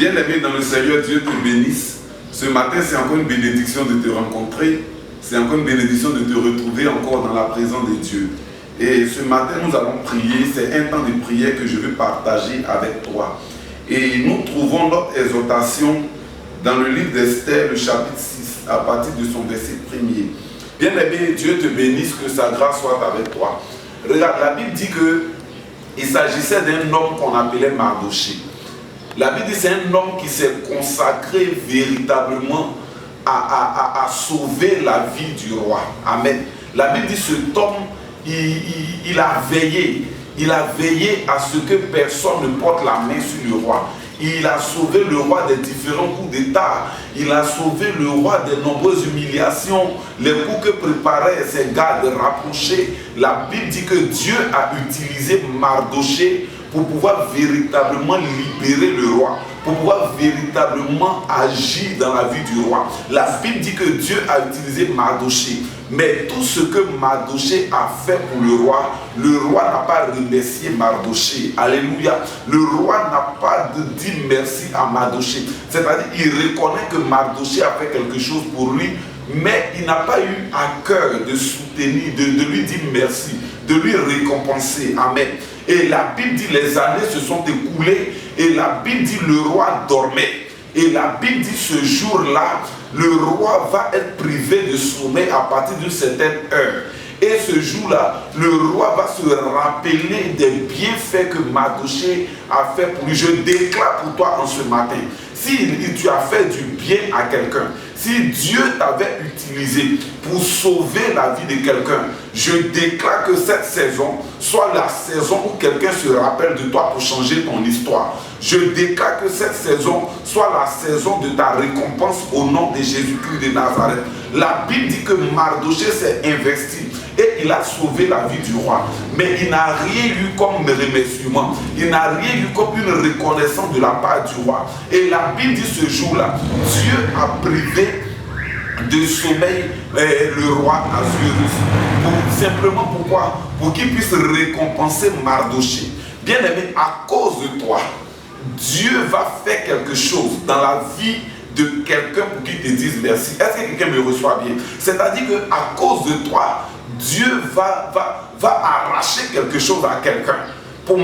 Bien-aimé dans le Seigneur, Dieu te bénisse. Ce matin, c'est encore une bénédiction de te rencontrer. C'est encore une bénédiction de te retrouver encore dans la présence de Dieu. Et ce matin, nous allons prier. C'est un temps de prière que je veux partager avec toi. Et nous trouvons notre exhortation dans le livre d'Esther, le chapitre 6, à partir de son verset 1er. Bien-aimé, Dieu te bénisse, que sa grâce soit avec toi. Regarde, la Bible dit qu'il s'agissait d'un homme qu'on appelait Mardoché. La Bible dit que c'est un homme qui s'est consacré véritablement à sauver la vie du roi. Amen. La Bible dit que cet homme, il a veillé. Il a veillé à ce que personne ne porte la main sur le roi. Il a sauvé le roi des différents coups d'État. Il a sauvé le roi des nombreuses humiliations, les coups que préparaient ses gardes rapprochés. La Bible dit que Dieu a utilisé Mardoché pour pouvoir véritablement libérer le roi, pour pouvoir véritablement agir dans la vie du roi. La Bible dit que Dieu a utilisé Mardoché. Mais tout ce que Mardoché a fait pour le roi n'a pas remercié Mardoché. Alléluia. Le roi n'a pas dit merci à Mardoché. C'est-à-dire qu'il reconnaît que Mardoché a fait quelque chose pour lui, mais il n'a pas eu à cœur de soutenir, de lui dire merci, de lui récompenser. Amen. Et la Bible dit les années se sont écoulées et la Bible dit le roi dormait. Et la Bible dit ce jour-là, le roi va être privé de sommeil à partir d'une certaine heure. Et ce jour-là, le roi va se rappeler des bienfaits que Mardoché a fait pour lui. Je déclare pour toi en ce matin, si tu as fait du bien à quelqu'un, si Dieu t'avait utilisé pour sauver la vie de quelqu'un, je déclare que cette saison soit la saison où quelqu'un se rappelle de toi pour changer ton histoire. Je déclare que cette saison soit la saison de ta récompense au nom de Jésus-Christ de Nazareth. La Bible dit que Mardoché s'est investi et il a sauvé la vie du roi. Mais il n'a rien eu comme remerciement. Il n'a rien eu comme une reconnaissance de la part du roi. Et la Bible dit ce jour-là, Dieu a privé de sommeil le roi Assuérus. Simplement pourquoi? Pour qu'il puisse récompenser Mardoché. Bien aimé, à cause de toi, Dieu va faire quelque chose dans la vie de quelqu'un pour qu'il te dise merci. Est-ce que quelqu'un me reçoit bien? C'est-à-dire qu'à cause de toi, Dieu va arracher quelque chose à quelqu'un. Pour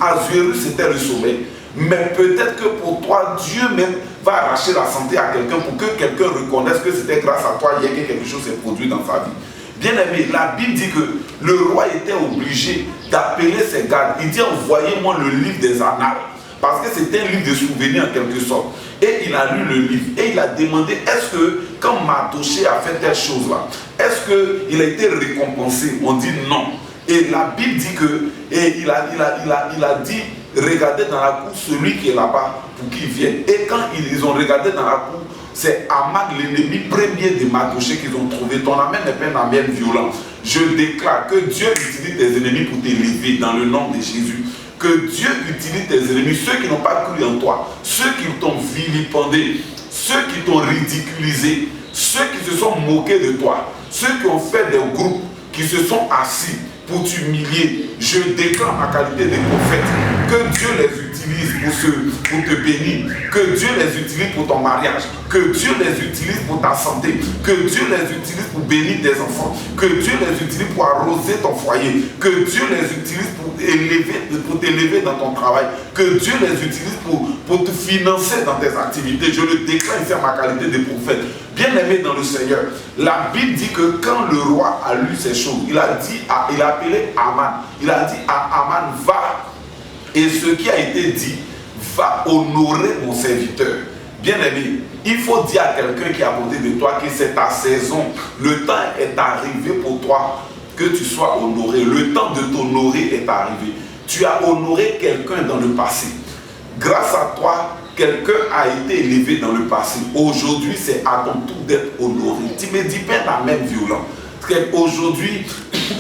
Assuérus, c'était le sommeil. Mais peut-être que pour toi, Dieu même va arracher la santé à quelqu'un pour que quelqu'un reconnaisse que c'était grâce à toi hier que quelque chose s'est produit dans sa vie. Bien aimé, la Bible dit que le roi était obligé d'appeler ses gardes. Il dit envoyez-moi le livre des annales. Parce que c'était un livre de souvenirs en quelque sorte. Et il a lu le livre. Et il a demandé, est-ce que quand Mardoché a fait telle chose-là, est-ce qu'il a été récompensé? On dit non. Et la Bible dit que, et il a dit, regardez dans la cour celui qui est là-bas pour qu'il vienne. Et quand ils ont regardé dans la cour, c'est Aman, l'ennemi premier de Mardoché qu'ils ont trouvé. Ton amen n'est pas un amen violent. Je déclare que Dieu utilise tes ennemis pour t'élever dans le nom de Jésus. Que Dieu utilise tes ennemis, ceux qui n'ont pas cru en toi, ceux qui t'ont vilipendé, ceux qui t'ont ridiculisé, ceux qui se sont moqués de toi, ceux qui ont fait des groupes, qui se sont assis pour t'humilier. Je déclare ma qualité de prophète que Dieu les utilise pour te bénir, que Dieu les utilise pour ton mariage, que Dieu les utilise pour ta santé, que Dieu les utilise pour bénir tes enfants, que Dieu les utilise pour arroser ton foyer, que Dieu les utilise pour t'élever dans ton travail, que Dieu les utilise pour te financer dans tes activités. Je le déclare ici à ma qualité de prophète. Bien aimé dans le Seigneur, la Bible dit que quand le roi a lu ces choses, il a appelé Aman. Il a dit à Aman, va, et ce qui a été dit va honorer mon serviteur. Bien aimé, il faut dire à quelqu'un qui est à côté de toi que c'est ta saison. Le temps est arrivé pour toi que tu sois honoré. Le temps de t'honorer est arrivé. Tu as honoré quelqu'un dans le passé. Grâce à toi, quelqu'un a été élevé dans le passé. Aujourd'hui, c'est à ton tour d'être honoré. Tu me dis pas la même violence. Aujourd'hui,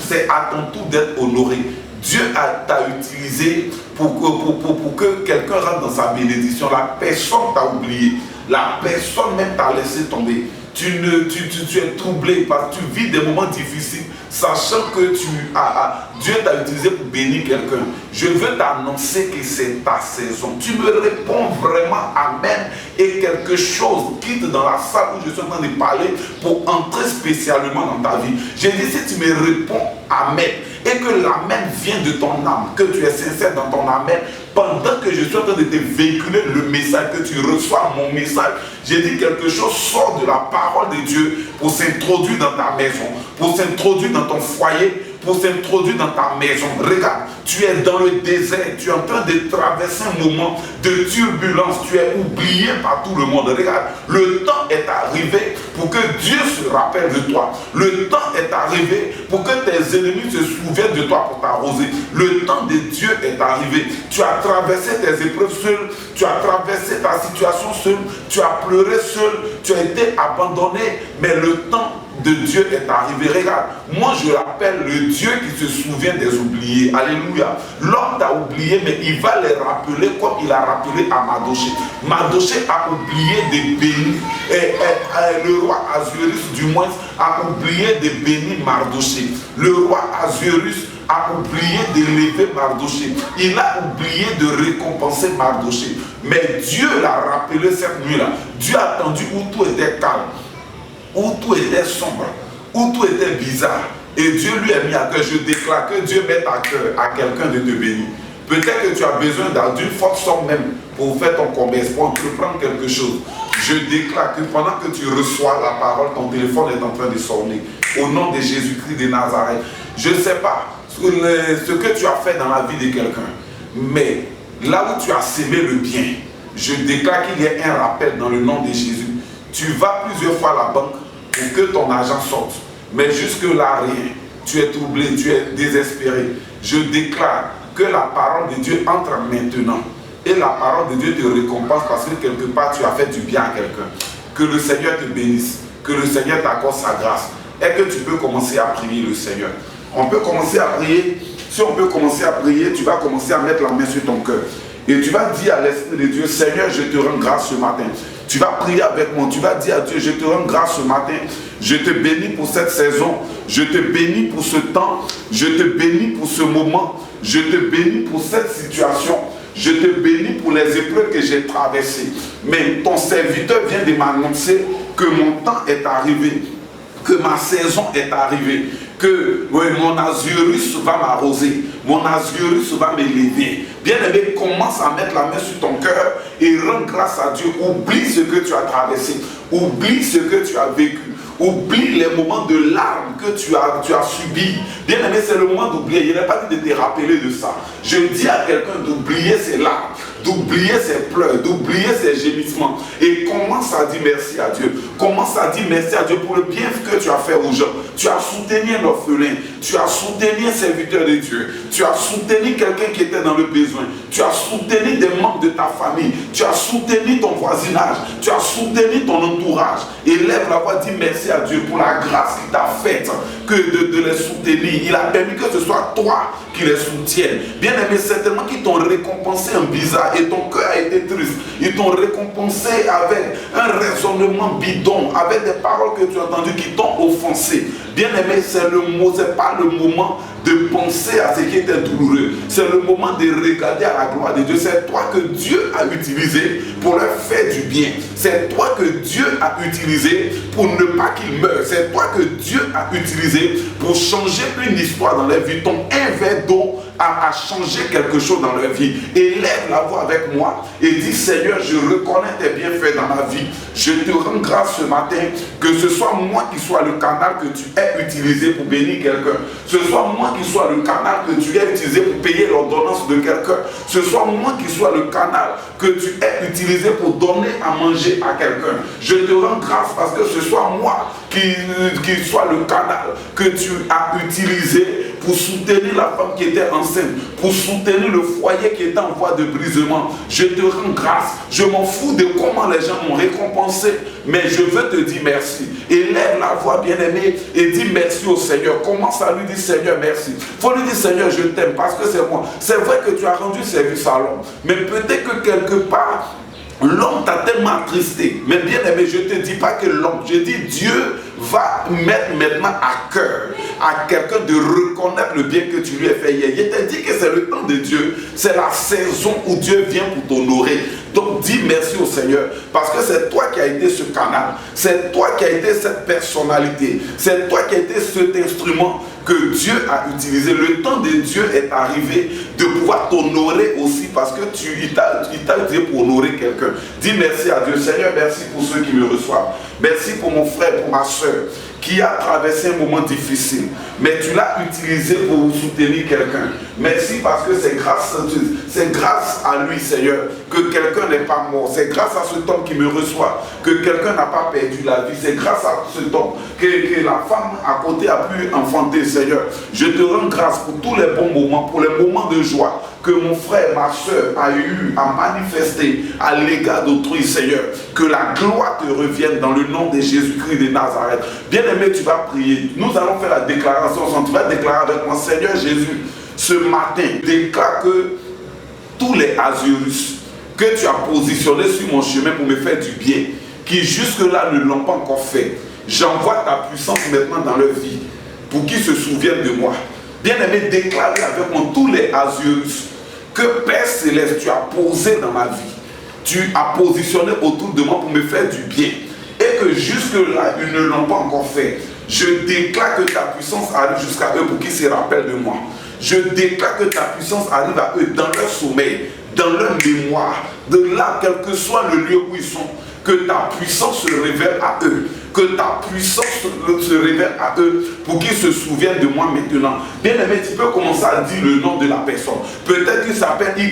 c'est à ton tour d'être honoré. Dieu t'a utilisé pour que quelqu'un rentre dans sa bénédiction. La personne t'a oublié. La personne même t'a laissé tomber. Tu es troublé parce que tu vis des moments difficiles. sachant que Dieu t'a utilisé pour bénir quelqu'un, je veux t'annoncer que c'est ta saison. Tu me réponds vraiment Amen et quelque chose quitte dans la salle où je suis en train de parler pour entrer spécialement dans ta vie. J'ai dit, si tu me réponds Amen et que l'Amen vient de ton âme, que tu es sincère dans ton Amen, pendant que je suis en train de te véhiculer le message, que tu reçois mon message, j'ai dit quelque chose sort de la parole de Dieu pour s'introduire dans ta maison, pour s'introduire dans ton foyer, pour s'introduire dans ta maison. Regarde, tu es dans le désert, tu es en train de traverser un moment de turbulence, tu es oublié par tout le monde. Regarde, le temps est arrivé pour que Dieu se rappelle de toi. Le temps est arrivé pour que tes ennemis se souviennent de toi pour t'arroser. Le temps de Dieu est arrivé. Tu as traversé tes épreuves seul, tu as traversé ta situation seul, tu as pleuré seul, tu as été abandonné, mais le temps de Dieu est arrivé. Regarde, moi je l'appelle le Dieu qui se souvient des oubliés. Alléluia. L'homme t'a oublié, mais il va les rappeler comme il a rappelé à Mardochée. Mardochée a oublié de bénir. Le roi Assuérus, du moins, a oublié de bénir Mardochée. Le roi Assuérus a oublié d'élever Mardochée. Il a oublié de récompenser Mardochée. Mais Dieu l'a rappelé cette nuit-là. Dieu a attendu où tout était calme, où tout était sombre, où tout était bizarre. Et Dieu lui a mis à cœur. Je déclare que Dieu mette à cœur à quelqu'un de te bénir. Peut-être que tu as besoin d'une forte somme même pour faire ton commerce, pour entreprendre quelque chose. Je déclare que pendant que tu reçois la parole, ton téléphone est en train de sonner. Au nom de Jésus-Christ de Nazareth. Je ne sais pas ce que tu as fait dans la vie de quelqu'un, mais là où tu as sémé le bien, je déclare qu'il y ait un rappel dans le nom de Jésus. Tu vas plusieurs fois à la banque pour que ton argent sorte, mais jusque-là rien. Tu es troublé, tu es désespéré. Je déclare que la parole de Dieu entre maintenant et la parole de Dieu te récompense parce que quelque part tu as fait du bien à quelqu'un. Que le Seigneur te bénisse, que le Seigneur t'accorde sa grâce et que tu peux commencer à prier le Seigneur. On peut commencer à prier. Si on peut commencer à prier, tu vas commencer à mettre la main sur ton cœur. Et tu vas dire à l'Esprit de Dieu, Seigneur, je te rends grâce ce matin. Tu vas prier avec moi. Tu vas dire à Dieu, je te rends grâce ce matin. Je te bénis pour cette saison. Je te bénis pour ce temps. Je te bénis pour ce moment. Je te bénis pour cette situation. Je te bénis pour les épreuves que j'ai traversées. Mais ton serviteur vient de m'annoncer que mon temps est arrivé, que ma saison est arrivée, que mon Assuérus va m'arroser, mon Assuérus va m'élever. Bien-aimé, commence à mettre la main sur ton cœur et rends grâce à Dieu. Oublie ce que tu as traversé, oublie ce que tu as vécu, oublie les moments de larmes que tu as subis. Bien-aimé, c'est le moment d'oublier. Il n'est pas dit de te rappeler de ça. Je dis à quelqu'un d'oublier ses larmes, d'oublier ses pleurs, d'oublier ses gémissements et commence à dire merci à Dieu. Commence à dire merci à Dieu pour le bien que tu as fait aux gens. Tu as soutenu un orphelin, tu as soutenu un serviteur de Dieu, tu as soutenu quelqu'un qui était dans le besoin, tu as soutenu des membres de ta famille, tu as soutenu ton voisinage, tu as soutenu ton entourage. Élève la voix, dis merci à Dieu pour la grâce qu'il t'a faite que de les soutenir. Il a permis que ce soit toi qui les soutienne. Bien aimé, certainement qu'ils t'ont récompensé en bizarre et ton cœur a été triste. Ils t'ont récompensé avec un raisonnement bidon, avec des paroles que tu as entendues qui t'ont offensé. Bien aimé, c'est pas le moment de penser à ce qui était douloureux. C'est le moment de regarder à la gloire de Dieu. C'est toi que Dieu a utilisé pour leur faire du bien. C'est toi que Dieu a utilisé pour ne pas qu'ils meurent. C'est toi que Dieu a utilisé pour changer une histoire dans leur vie. Ton un verre d'eau a changé quelque chose dans leur vie. Élève la voix avec moi et dis, Seigneur, je reconnais tes bienfaits dans ma vie. Je te rends grâce ce matin que ce soit moi qui sois le canal que tu aies utilisé pour bénir quelqu'un. Ce soit moi qui sois le canal que tu aies utilisé pour payer l'ordonnance de quelqu'un. Ce soit moi qui sois le canal que tu aies utilisé pour donner à manger à quelqu'un. Je te rends grâce parce que ce soit moi qui soit le canal que tu as utilisé pour soutenir la femme qui était enceinte, pour soutenir le foyer qui était en voie de brisement. Je te rends grâce. Je m'en fous de comment les gens m'ont récompensé, mais je veux te dire merci. Élève la voix, bien-aimé, et dis merci au Seigneur. Commence à lui dire, Seigneur, merci. Il faut lui dire, Seigneur, je t'aime parce que c'est moi. C'est vrai que tu as rendu service à l'homme, mais peut-être que quelque part, L'homme t'a tellement attristé. Mais bien aimé, je ne te dis pas que l'homme, je dis Dieu va mettre maintenant à cœur à quelqu'un de reconnaître le bien que tu lui as fait hier. Je te dis que c'est le temps de Dieu, c'est la saison où Dieu vient pour t'honorer. Donc dis merci au Seigneur, parce que c'est toi qui as été ce canal, c'est toi qui as été cette personnalité, c'est toi qui as été cet instrument que Dieu a utilisé. Le temps de Dieu est arrivé de pouvoir t'honorer aussi, parce que il t'a utilisé pour honorer quelqu'un. Dis merci à Dieu. Seigneur, merci pour ceux qui me reçoivent. Merci pour mon frère, pour ma soeur qui a traversé un moment difficile, mais tu l'as utilisé pour soutenir quelqu'un. Merci parce que c'est grâce à lui, Seigneur, que quelqu'un n'est pas mort. C'est grâce à cet homme qui me reçoit que quelqu'un n'a pas perdu la vie. C'est grâce à cet homme que la femme à côté a pu enfanter, Seigneur. Je te rends grâce pour tous les bons moments, pour les moments de joie que mon frère, ma soeur a eu à manifester à l'égard d'autrui, Seigneur. Que la gloire te revienne dans le nom de Jésus-Christ de Nazareth. Bien-aimé, tu vas prier. Nous allons faire la déclaration. Tu vas déclarer avec moi, Seigneur Jésus, ce matin, déclare que tous les Azurus que tu as positionnés sur mon chemin pour me faire du bien, qui jusque-là ne l'ont pas encore fait, j'envoie ta puissance maintenant dans leur vie, pour qu'ils se souviennent de moi. Bien-aimé, déclarez avec moi tous les Azurus que Père Céleste, tu as posé dans ma vie. Tu as positionné autour de moi pour me faire du bien. Et que jusque-là, ils ne l'ont pas encore fait. Je déclare que ta puissance arrive jusqu'à eux pour qu'ils se rappellent de moi. Je déclare que ta puissance arrive à eux dans leur sommeil, dans leur mémoire, de là, quel que soit le lieu où ils sont. Que ta puissance se révèle à eux. Que ta puissance se révèle à eux pour qu'ils se souviennent de moi maintenant. Bien aimé, tu peux commencer à dire le nom de la personne. Peut-être qu'il s'appelle Y,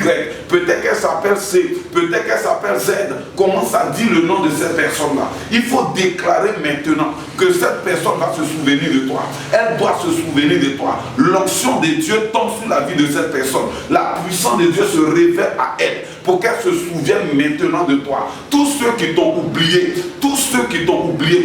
peut-être qu'elle s'appelle C, peut-être qu'elle s'appelle Z. Commence à dire le nom de cette personne-là. Il faut déclarer maintenant que cette personne va se souvenir de toi. Elle doit se souvenir de toi. L'onction de Dieu tombe sur la vie de cette personne. La puissance de Dieu se révèle à elle pour qu'elle se souvienne maintenant de toi. Tous ceux qui t'ont oublié,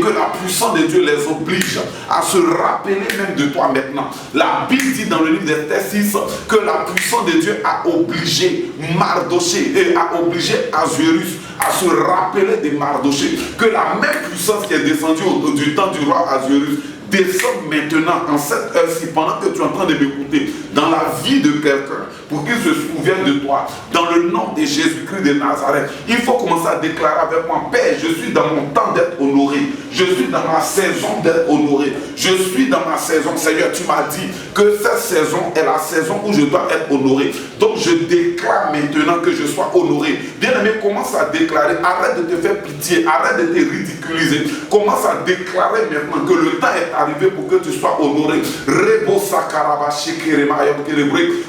que la puissance de Dieu les oblige à se rappeler même de toi maintenant. La Bible dit dans le livre d'Esther 6 que la puissance de Dieu a obligé Mardoché et a obligé Azurus à se rappeler de Mardoché. Que la même puissance qui est descendue du temps du roi Azurus descend maintenant en cette heure-ci, pendant que tu es en train de m'écouter, dans la vie de quelqu'un, pour qu'il se souvienne de toi, dans le nom de Jésus-Christ de Nazareth. Il faut commencer à déclarer avec moi, Père, je suis dans mon temps d'être honoré, je suis dans ma saison d'être honoré, je suis dans ma saison. Seigneur, tu m'as dit que cette saison est la saison où je dois être honoré. Donc je déclare maintenant que je sois honoré. Bien-aimé, commence à déclarer, arrête de te faire pitié, arrête de te ridiculiser, commence à déclarer maintenant que le temps est arrivé pour que tu sois honoré.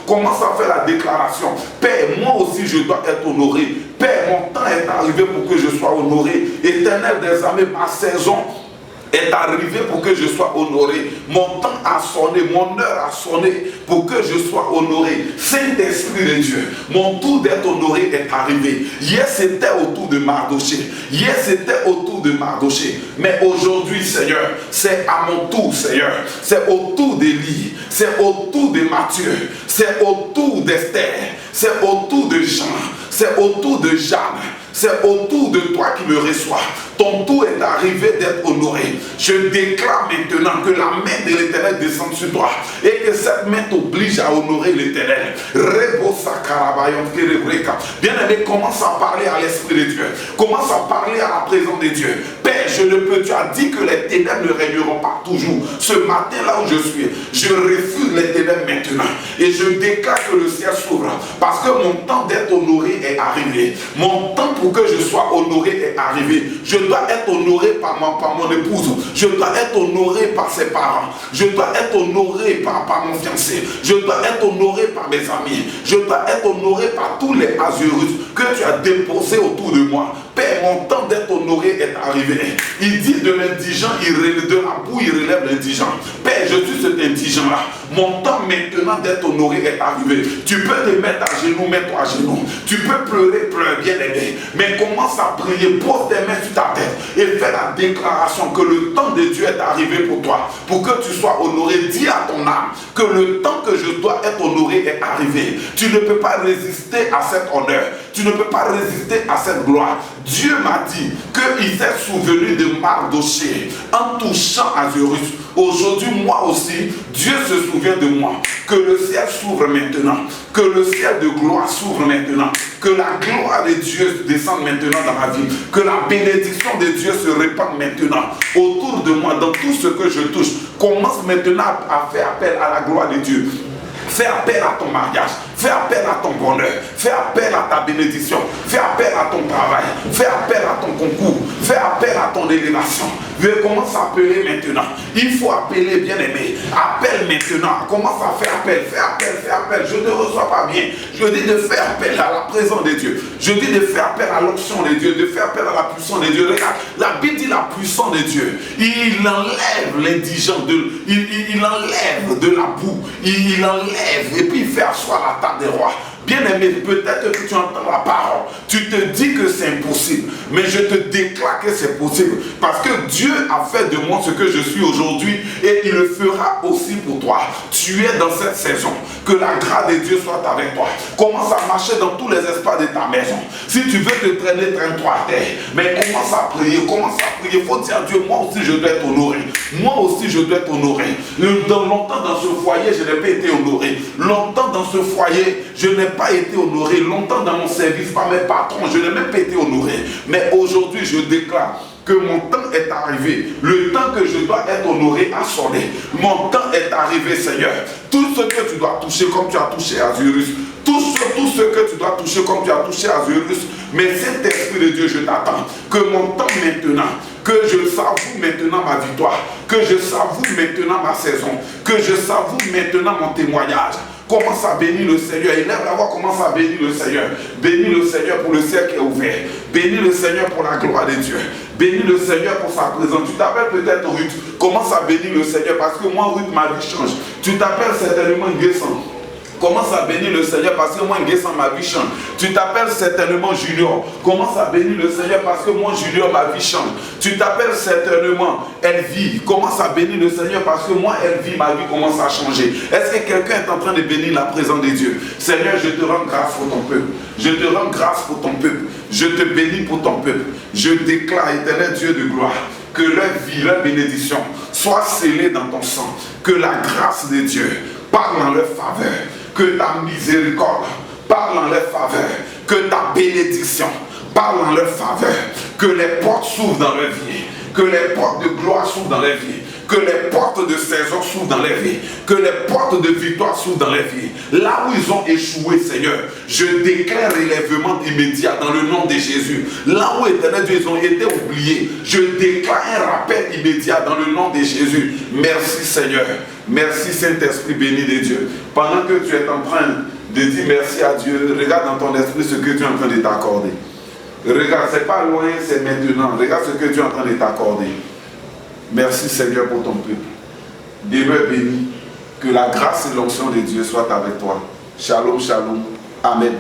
Commence à faire la déclaration. Père, moi aussi je dois être honoré. Père, mon temps est arrivé pour que je sois honoré. Éternel des armées, ma saison est arrivé pour que je sois honoré. Mon temps a sonné, mon heure a sonné pour que je sois honoré. Saint-Esprit de Dieu, mon tour d'être honoré est arrivé. Hier c'était au tour de Mardoché. Hier c'était au tour de Mardoché. Mais aujourd'hui, Seigneur, c'est à mon tour, Seigneur. C'est au tour d'Élie. C'est au tour de Matthieu. C'est au tour d'Esther. C'est au tour de Jean. C'est au tour de Jeanne. C'est autour de toi qui me reçoit. Ton tour est arrivé d'être honoré. Je déclare maintenant que la main de l'Éternel descend sur toi et que cette main t'oblige à honorer l'Éternel. Bien-aimé, commence à parler à l'Esprit de Dieu. Commence à parler à la présence de Dieu. Père, je ne peux. Tu as dit que les ténèbres ne régneront pas toujours. Ce matin, là où je suis, je refuse les ténèbres maintenant. Et je déclare que le ciel s'ouvre. Parce que mon temps d'être honoré est arrivé. Mon temps pour que je sois honoré est arrivé. Je dois être honoré par mon épouse. Je dois être honoré par ses parents. Je dois être honoré par mon fiancé. Je dois être honoré par mes amis. Je dois être honoré par tous les Azurus que tu as déposés autour de moi. Père, mon temps d'être honoré est arrivé. Il dit de l'indigent, de la boue, il relève l'indigent. Père, je suis cet indigent-là. Mon temps maintenant d'être honoré est arrivé. Tu peux te mettre à genoux, mets-toi à genoux. Tu peux pleurer, pleure, bien aimé. Mais commence à prier, pose tes mains sur ta tête et fais la déclaration que le temps de Dieu est arrivé pour toi. Pour que tu sois honoré, dis à ton âme que le temps que je dois être honoré est arrivé. Tu ne peux pas résister à cet honneur. tu ne peux pas résister à cette gloire. Dieu m'a dit qu'il s'est souvenu de Mardochée en touchant Azurus. Aujourd'hui, moi aussi, Dieu se souvient de moi. Que le ciel s'ouvre maintenant. Que le ciel de gloire s'ouvre maintenant. Que la gloire de Dieu descende maintenant dans ma vie. Que la bénédiction de Dieu se répande maintenant autour de moi, dans tout ce que je touche. Commence maintenant à faire appel à la gloire de Dieu. Fais appel à ton mariage, fais appel à ton bonheur, fais appel à ta bénédiction, fais appel à ton travail, fais appel à ton concours, fais appel à ton élévation. Commence à appeler maintenant. Il faut appeler, bien-aimé. Appelle maintenant. Commence à faire appel, fais appel, fais appel. Je ne reçois pas bien. Je dis de faire appel à la présence de Dieu. Je dis de faire appel à l'onction de Dieu, de faire appel à la puissance de Dieu. Regarde, la Bible dit la puissance de Dieu. Il enlève l'indigent, il enlève de la boue, il enlève et puis il fait asseoir la table des rois. Bien-aimé, peut-être que tu entends la parole, tu te dis que c'est impossible, mais je te déclare que c'est possible, parce que Dieu a fait de moi ce que je suis aujourd'hui, et il le fera aussi pour toi. Tu es dans cette saison, que la grâce de Dieu soit avec toi. Commence à marcher dans tous les espaces de ta maison. Si tu veux te traîner, traîne-toi à terre, mais commence à prier, il faut dire à Dieu, moi aussi je dois être honoré, moi aussi je dois être honoré. Longtemps dans ce foyer, je n'ai pas été honoré, longtemps dans ce foyer, je n'ai pas été honoré, longtemps dans mon service par mes patrons, je n'ai même pas été honoré. Mais aujourd'hui, je déclare que mon temps est arrivé. Le temps que je dois être honoré a sonné. Mon temps est arrivé, Seigneur. Tout ce que tu dois toucher comme tu as touché Azurus, tout ce que tu dois toucher comme tu as touché Azurus, mais cet esprit de Dieu, je t'attends. Que mon temps maintenant, que je savoure maintenant ma victoire, que je savoure maintenant ma saison, que je savoure maintenant mon témoignage. Commence à bénir le Seigneur. Élève la voix, commence à bénir le Seigneur. Bénis le Seigneur pour le ciel qui est ouvert. Bénis le Seigneur pour la gloire de Dieu. Bénis le Seigneur pour sa présence. Tu t'appelles peut-être Ruth. Commence à bénir le Seigneur parce que moi, Ruth, ma vie change. Tu t'appelles certainement Guessant. Commence à bénir le Seigneur parce que moi, Guessant, ma vie change. Tu t'appelles certainement Junior. Commence à bénir le Seigneur parce que moi, Junior, ma vie change. Tu t'appelles certainement Elvie. Commence à bénir le Seigneur parce que moi, Elvie, ma vie commence à changer. Est-ce que quelqu'un est en train de bénir la présence de Dieu? Seigneur, je te rends grâce pour ton peuple. Je te rends grâce pour ton peuple. Je te bénis pour ton peuple. Je déclare, éternel Dieu de gloire, que leur vie, leur bénédiction soit scellée dans ton sang. Que la grâce de Dieu parle en leur faveur. Que ta miséricorde parle en leur faveur. Que ta bénédiction parle en leur faveur. Que les portes s'ouvrent dans leur vie. Que les portes de gloire s'ouvrent dans leur vie. Que les portes de saison s'ouvrent dans leur vie. Que les portes de victoire s'ouvrent dans leur vie. Là où ils ont échoué, Seigneur, je déclare l'élèvement immédiat dans le nom de Jésus. Là où, éternel Dieu, ils ont été oubliés, je déclare un rappel immédiat dans le nom de Jésus. Merci, Seigneur. Merci, Saint-Esprit béni de Dieu. Pendant que tu es en train de dire merci à Dieu, regarde dans ton esprit ce que tu es en train de t'accorder. Regarde, c'est pas loin, c'est maintenant. Regarde ce que tu es en train de t'accorder. Merci Seigneur pour ton peuple. Demeure béni. Que la grâce et l'onction de Dieu soient avec toi. Shalom, shalom. Amen.